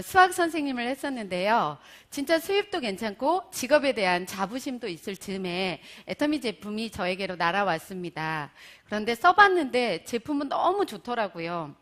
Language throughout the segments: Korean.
수학 선생님을 했었는데요. 진짜 수입도 괜찮고 직업에 대한 자부심도 있을 즈음에 애터미 제품이 저에게로 날아왔습니다. 그런데 써봤는데 제품은 너무 좋더라고요.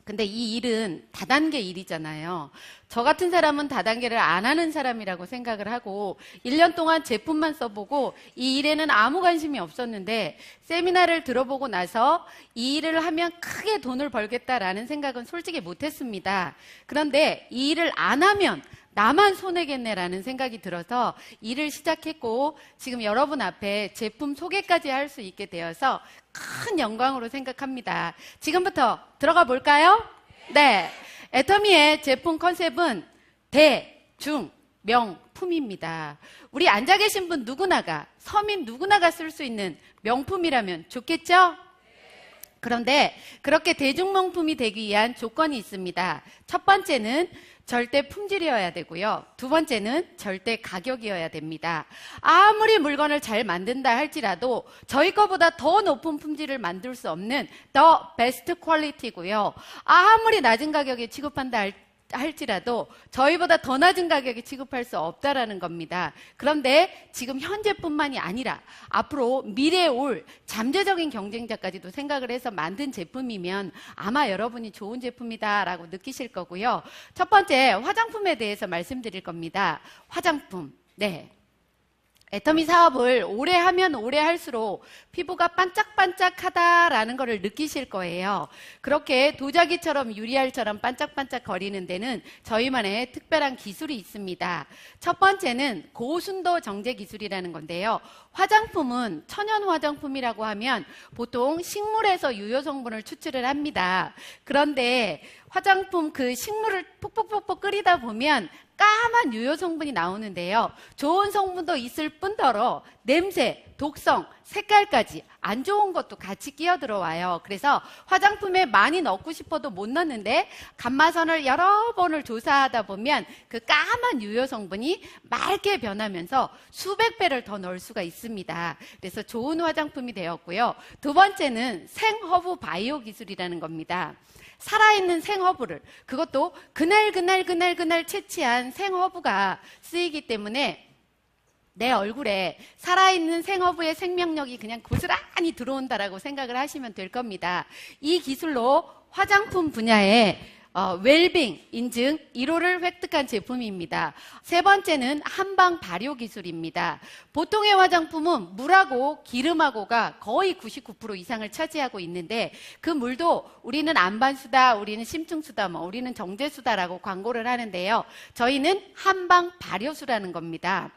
근데 이 일은 다단계 일이잖아요. 저 같은 사람은 다단계를 안 하는 사람이라고 생각을 하고 1년 동안 제품만 써보고 이 일에는 아무 관심이 없었는데 세미나를 들어보고 나서 이 일을 하면 크게 돈을 벌겠다라는 생각은 솔직히 못했습니다. 그런데 이 일을 안 하면 나만 손해겠네라는 생각이 들어서 일을 시작했고 지금 여러분 앞에 제품 소개까지 할 수 있게 되어서 큰 영광으로 생각합니다. 지금부터 들어가 볼까요? 네. 애터미의 제품 컨셉은 대, 중, 명품입니다. 우리 앉아 계신 분 누구나가, 서민 누구나가 쓸 수 있는 명품이라면 좋겠죠? 그런데 그렇게 대중명품이 되기 위한 조건이 있습니다. 첫 번째는 절대 품질이어야 되고요. 두 번째는 절대 가격이어야 됩니다. 아무리 물건을 잘 만든다 할지라도 저희 거보다 더 높은 품질을 만들 수 없는 the best quality고요. 아무리 낮은 가격에 취급한다 할지라도 저희보다 더 낮은 가격에 취급할 수 없다라는 겁니다. 그런데 지금 현재뿐만이 아니라 앞으로 미래에 올 잠재적인 경쟁자까지도 생각을 해서 만든 제품이면 아마 여러분이 좋은 제품이다라고 느끼실 거고요. 첫 번째, 화장품에 대해서 말씀드릴 겁니다. 화장품. 네. 애터미 사업을 오래 하면 오래 할수록 피부가 반짝반짝하다라는 것을 느끼실 거예요. 그렇게 도자기처럼 유리알처럼 반짝반짝 거리는 데는 저희만의 특별한 기술이 있습니다. 첫 번째는 고순도 정제 기술이라는 건데요. 화장품은 천연 화장품이라고 하면 보통 식물에서 유효 성분을 추출을 합니다. 그런데 화장품 그 식물을 푹푹푹푹 끓이다 보면 까만 유효 성분이 나오는데요. 좋은 성분도 있을 뿐더러 냄새, 독성, 색깔까지 안 좋은 것도 같이 끼어 들어와요. 그래서 화장품에 많이 넣고 싶어도 못 넣는데 감마선을 여러 번을 조사하다 보면 그 까만 유효 성분이 맑게 변하면서 수백 배를 더 넣을 수가 있습니다. 그래서 좋은 화장품이 되었고요. 두 번째는 생허브 바이오 기술이라는 겁니다. 살아있는 생허브를, 그것도 그날 채취한 생허브가 쓰이기 때문에 내 얼굴에 살아있는 생허브의 생명력이 그냥 고스란히 들어온다라고 생각을 하시면 될 겁니다. 이 기술로 화장품 분야에 웰빙 인증 1호를 획득한 제품입니다. 세 번째는 한방 발효 기술입니다. 보통의 화장품은 물하고 기름하고가 거의 99% 이상을 차지하고 있는데 그 물도 우리는 안반수다, 우리는 심층수다, 우리는 정제수다라고 광고를 하는데요. 저희는 한방 발효수라는 겁니다.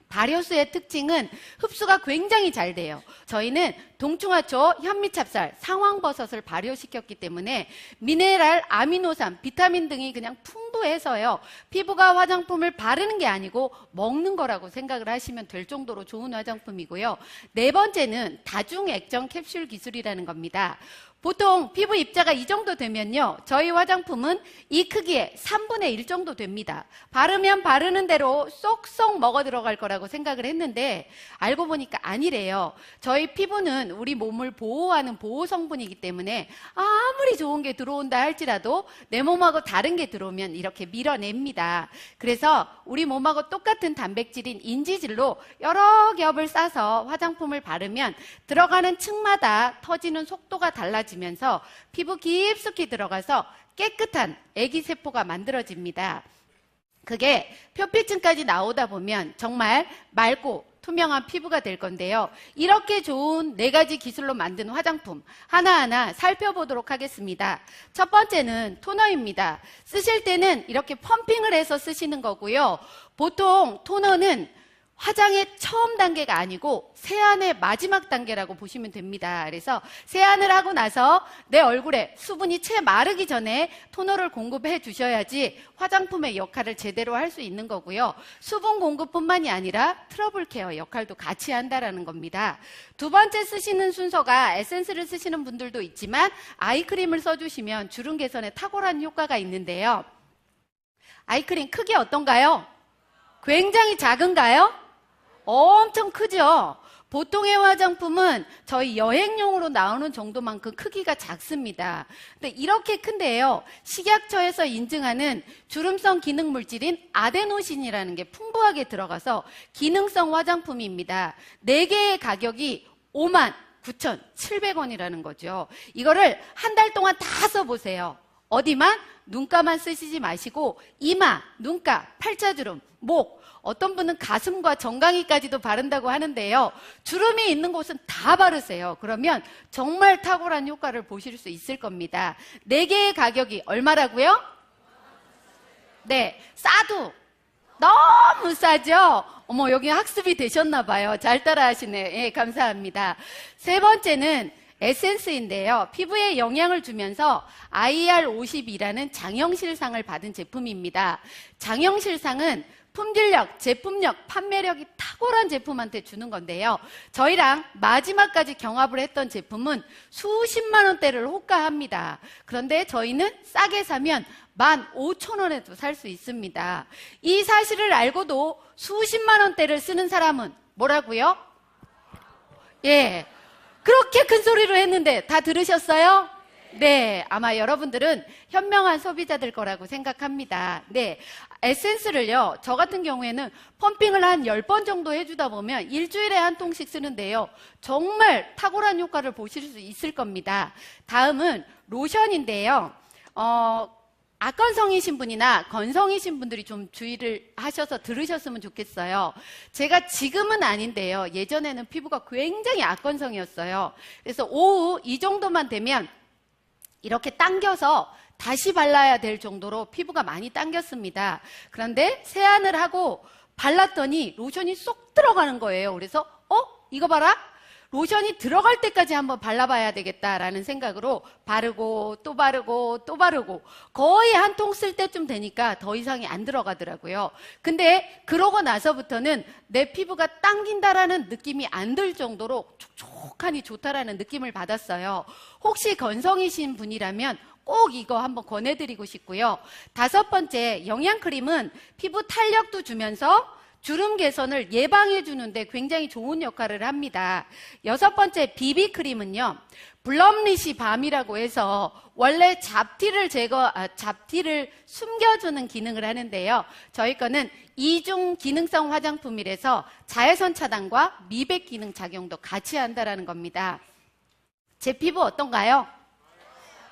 발효수의 특징은 흡수가 굉장히 잘 돼요. 저희는 동충하초, 현미찹쌀, 상황버섯을 발효시켰기 때문에 미네랄, 아미노산, 비타민 등이 그냥 풍부해서요. 피부가 화장품을 바르는 게 아니고 먹는 거라고 생각을 하시면 될 정도로 좋은 화장품이고요. 네 번째는 다중액정 캡슐 기술이라는 겁니다. 보통 피부 입자가 이 정도 되면요. 저희 화장품은 이 크기에 3분의 1 정도 됩니다. 바르면 바르는 대로 쏙쏙 먹어 들어갈 거라고 생각을 했는데 알고 보니까 아니래요. 저희 피부는 우리 몸을 보호하는 보호 성분이기 때문에 아무리 좋은 게 들어온다 할지라도 내 몸하고 다른 게 들어오면 이렇게 밀어냅니다. 그래서 우리 몸하고 똑같은 단백질인 인지질로 여러 겹을 싸서 화장품을 바르면 들어가는 층마다 터지는 속도가 달라지면서 피부 깊숙이 들어가서 깨끗한 애기세포가 만들어집니다. 그게 표피층까지 나오다 보면 정말 맑고 투명한 피부가 될 건데요. 이렇게 좋은 4가지 기술로 만든 화장품 하나하나 살펴보도록 하겠습니다. 첫 번째는 토너입니다. 쓰실 때는 이렇게 펌핑을 해서 쓰시는 거고요. 보통 토너는 화장의 처음 단계가 아니고 세안의 마지막 단계라고 보시면 됩니다. 그래서 세안을 하고 나서 내 얼굴에 수분이 채 마르기 전에 토너를 공급해 주셔야지 화장품의 역할을 제대로 할 수 있는 거고요. 수분 공급뿐만이 아니라 트러블 케어 역할도 같이 한다라는 겁니다. 두 번째 쓰시는 순서가 에센스를 쓰시는 분들도 있지만 아이크림을 써주시면 주름 개선에 탁월한 효과가 있는데요. 아이크림 크기 어떤가요? 굉장히 작은가요? 엄청 크죠? 보통의 화장품은 저희 여행용으로 나오는 정도만큼 크기가 작습니다. 근데 이렇게 큰데요. 식약처에서 인증하는 주름성 기능 물질인 아데노신이라는 게 풍부하게 들어가서 기능성 화장품입니다. 4개의 가격이 59,700원이라는 거죠. 이거를 한 달 동안 다 써보세요. 어디만? 눈가만 쓰시지 마시고 이마, 눈가, 팔자주름, 목, 어떤 분은 가슴과 정강이까지도 바른다고 하는데요. 주름이 있는 곳은 다 바르세요. 그러면 정말 탁월한 효과를 보실 수 있을 겁니다. 4개의 가격이 얼마라고요? 네, 싸도 너무 싸죠? 어머, 여기 학습이 되셨나 봐요. 잘 따라하시네. 예, 감사합니다. 세 번째는 에센스인데요. 피부에 영향을 주면서 IR50이라는 장영실상을 받은 제품입니다. 장영실상은 품질력, 제품력, 판매력이 탁월한 제품한테 주는 건데요. 저희랑 마지막까지 경합을 했던 제품은 수십만 원대를 호가합니다. 그런데 저희는 싸게 사면 15,000원에도 살 수 있습니다. 이 사실을 알고도 수십만 원대를 쓰는 사람은 뭐라고요? 예, 그렇게 큰 소리로 했는데 다 들으셨어요? 네, 아마 여러분들은 현명한 소비자들 거라고 생각합니다. 네, 에센스를요, 저 같은 경우에는 펌핑을 한 10번 정도 해주다 보면 일주일에 한 통씩 쓰는데요. 정말 탁월한 효과를 보실 수 있을 겁니다. 다음은 로션인데요. 악건성이신 분이나 건성이신 분들이 좀 주의를 하셔서 들으셨으면 좋겠어요. 제가 지금은 아닌데요. 예전에는 피부가 굉장히 악건성이었어요. 그래서 오후 이 정도만 되면 이렇게 당겨서 다시 발라야 될 정도로 피부가 많이 당겼습니다. 그런데 세안을 하고 발랐더니 로션이 쏙 들어가는 거예요. 그래서 이거 봐라. 로션이 들어갈 때까지 한번 발라봐야 되겠다라는 생각으로 바르고 또 바르고 또 바르고 거의 한 통 쓸 때쯤 되니까 더 이상이 안 들어가더라고요. 근데 그러고 나서부터는 내 피부가 당긴다라는 느낌이 안 들 정도로 촉촉하니 좋다라는 느낌을 받았어요. 혹시 건성이신 분이라면 꼭 이거 한번 권해드리고 싶고요. 5번째, 영양크림은 피부 탄력도 주면서 주름 개선을 예방해 주는데 굉장히 좋은 역할을 합니다. 6번째, 비비크림은요. 블럼리시 밤이라고 해서 원래 잡티를 숨겨주는 기능을 하는데요. 저희 거는 이중 기능성 화장품이라서 자외선 차단과 미백 기능 작용도 같이 한다는 겁니다. 제 피부 어떤가요?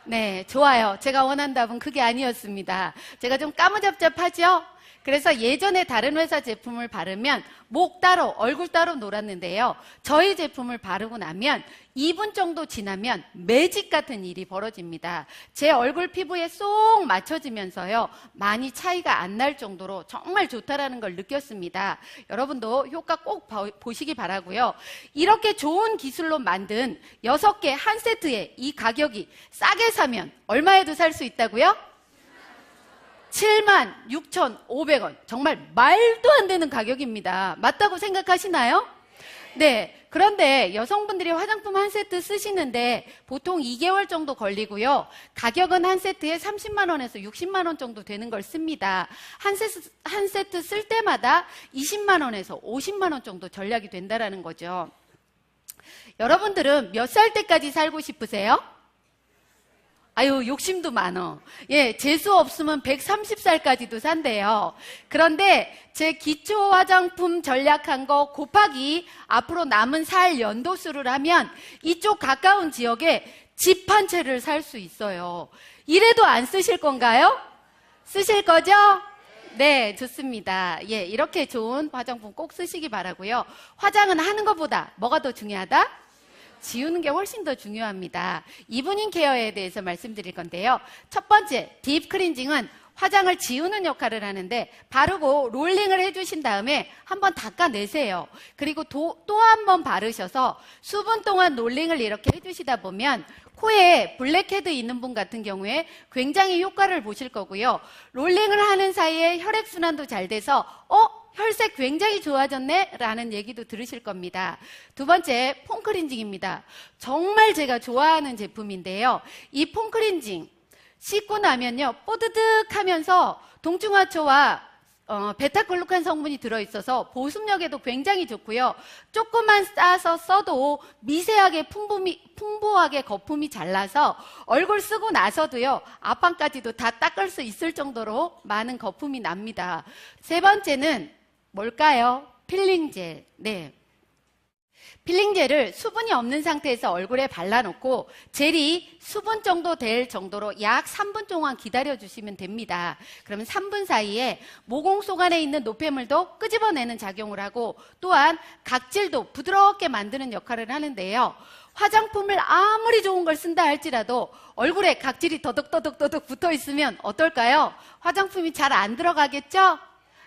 네, 좋아요. 제가 원한 답은 그게 아니었습니다. 제가 좀 까무잡잡하죠? 그래서 예전에 다른 회사 제품을 바르면 목 따로, 얼굴 따로 놀았는데요. 저희 제품을 바르고 나면 2분 정도 지나면 매직 같은 일이 벌어집니다. 제 얼굴 피부에 쏙 맞춰지면서요. 많이 차이가 안 날 정도로 정말 좋다라는 걸 느꼈습니다. 여러분도 효과 꼭 보시기 바라고요. 이렇게 좋은 기술로 만든 6개 한 세트에 이 가격이 싸게 사면 얼마에도 살 수 있다고요? 76,500원. 정말 말도 안 되는 가격입니다. 맞다고 생각하시나요? 네. 그런데 여성분들이 화장품 한 세트 쓰시는데 보통 2개월 정도 걸리고요. 가격은 한 세트에 30만 원에서 60만 원 정도 되는 걸 씁니다. 한 세트 쓸 때마다 20만 원에서 50만 원 정도 절약이 된다는 거죠. 여러분들은 몇 살 때까지 살고 싶으세요? 아유, 욕심도 많어. 예, 재수 없으면 130살까지도 산대요. 그런데 제 기초 화장품 전략한 거 곱하기 앞으로 남은 살 연도수를 하면 이쪽 가까운 지역에 집 한 채를 살 수 있어요. 이래도 안 쓰실 건가요? 쓰실 거죠? 네, 좋습니다. 예, 이렇게 좋은 화장품 꼭 쓰시기 바라고요. 화장은 하는 것보다 뭐가 더 중요하다? 지우는 게 훨씬 더 중요합니다. 이브닝 케어에 대해서 말씀드릴 건데요. 첫 번째, 딥 클렌징은 화장을 지우는 역할을 하는데 바르고 롤링을 해주신 다음에 한번 닦아내세요. 그리고 또 한 번 바르셔서 수분 동안 롤링을 이렇게 해주시다 보면 코에 블랙헤드 있는 분 같은 경우에 굉장히 효과를 보실 거고요. 롤링을 하는 사이에 혈액순환도 잘 돼서 혈색 굉장히 좋아졌네? 라는 얘기도 들으실 겁니다. 두 번째, 폼클렌징입니다. 정말 제가 좋아하는 제품인데요. 이 폼클렌징 씻고 나면요. 뽀드득 하면서 동중하초와 베타글루칸 성분이 들어있어서 보습력에도 굉장히 좋고요. 조금만 싸서 써도 미세하게 풍부하게 거품이 잘 나서 얼굴 쓰고 나서도요, 앞판까지도 다 닦을 수 있을 정도로 많은 거품이 납니다. 세 번째는 뭘까요? 필링젤. 네. 필링젤을 수분이 없는 상태에서 얼굴에 발라놓고 젤이 수분 정도 될 정도로 약 3분 동안 기다려주시면 됩니다. 그러면 3분 사이에 모공 속 안에 있는 노폐물도 끄집어내는 작용을 하고 또한 각질도 부드럽게 만드는 역할을 하는데요. 화장품을 아무리 좋은 걸 쓴다 할지라도 얼굴에 각질이 더덕더덕 붙어 있으면 어떨까요? 화장품이 잘 안 들어가겠죠?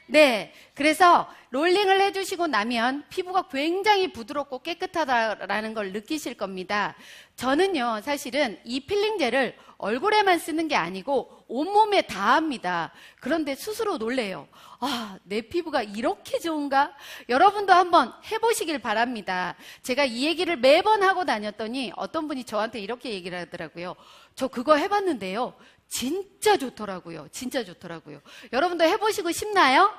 네, 그래서 롤링을 해주시고 나면 피부가 굉장히 부드럽고 깨끗하다라는 걸 느끼실 겁니다. 저는요, 사실은 이 필링젤을 얼굴에만 쓰는 게 아니고 온몸에 다 합니다. 그런데 스스로 놀래요. 아, 내 피부가 이렇게 좋은가? 여러분도 한번 해보시길 바랍니다. 제가 이 얘기를 매번 하고 다녔더니 어떤 분이 저한테 이렇게 얘기를 하더라고요. 저 그거 해봤는데요. 진짜 좋더라고요. 진짜 좋더라고요. 여러분도 해보시고 싶나요?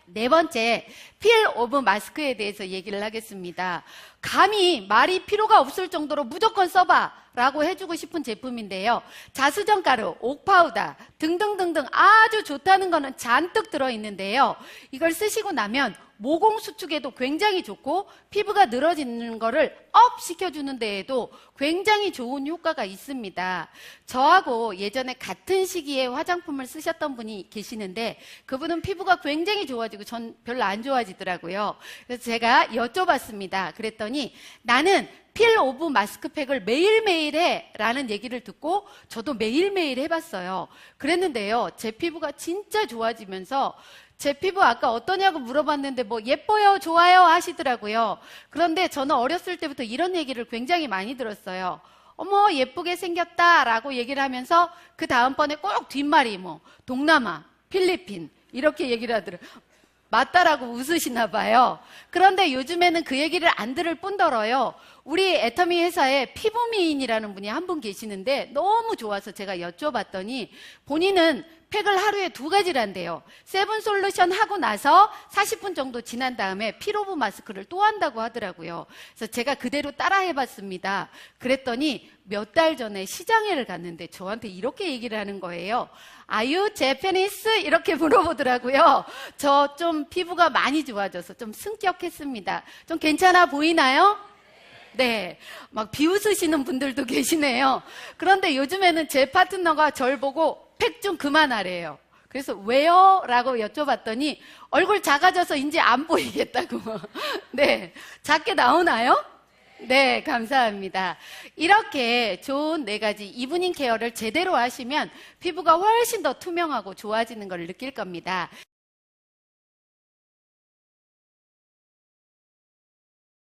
네 번째, 필 오브 마스크에 대해서 얘기를 하겠습니다. 감히 말이 필요가 없을 정도로 무조건 써봐 라고 해주고 싶은 제품인데요. 자수정 가루, 옥파우더 등등등등 아주 좋다는 거는 잔뜩 들어있는데요. 이걸 쓰시고 나면 모공 수축에도 굉장히 좋고 피부가 늘어지는 거를 업 시켜주는 데에도 굉장히 좋은 효과가 있습니다. 저하고 예전에 같은 시기에 화장품을 쓰셨던 분이 계시는데 그분은 피부가 굉장히 좋아지고 전 별로 안 좋아지더라고요. 그래서 제가 여쭤봤습니다. 그랬더니 나는 필 오브 마스크팩을 매일매일 해 라는 얘기를 듣고 저도 매일매일 해봤어요. 그랬는데요, 제 피부가 진짜 좋아지면서 제 피부 아까 어떠냐고 물어봤는데 뭐 예뻐요, 좋아요 하시더라고요. 그런데 저는 어렸을 때부터 이런 얘기를 굉장히 많이 들었어요. 어머, 예쁘게 생겼다 라고 얘기를 하면서 그 다음번에 꼭 뒷말이 뭐 동남아, 필리핀 이렇게 얘기를 하더라고요. 맞다라고 웃으시나 봐요. 그런데 요즘에는 그 얘기를 안 들을 뿐더러요. 우리 애터미 회사에 피부미인이라는 분이 한 분 계시는데 너무 좋아서 제가 여쭤봤더니 본인은 팩을 하루에 2가지를 한대요. 세븐 솔루션 하고 나서 40분 정도 지난 다음에 필 오브 마스크를 또 한다고 하더라고요. 그래서 제가 그대로 따라 해봤습니다. 그랬더니 몇 달 전에 시장회를 갔는데 저한테 이렇게 얘기를 하는 거예요. Are you Japanese? 이렇게 물어보더라고요. 저 좀 피부가 많이 좋아져서 좀 승격했습니다. 좀 괜찮아 보이나요? 네, 막 비웃으시는 분들도 계시네요. 그런데 요즘에는 제 파트너가 절 보고 팩 좀 그만하래요. 그래서 왜요? 라고 여쭤봤더니 얼굴 작아져서 이제 안 보이겠다고. 네, 작게 나오나요? 네, 감사합니다. 이렇게 좋은 4가지 이브닝 케어를 제대로 하시면 피부가 훨씬 더 투명하고 좋아지는 걸 느낄 겁니다.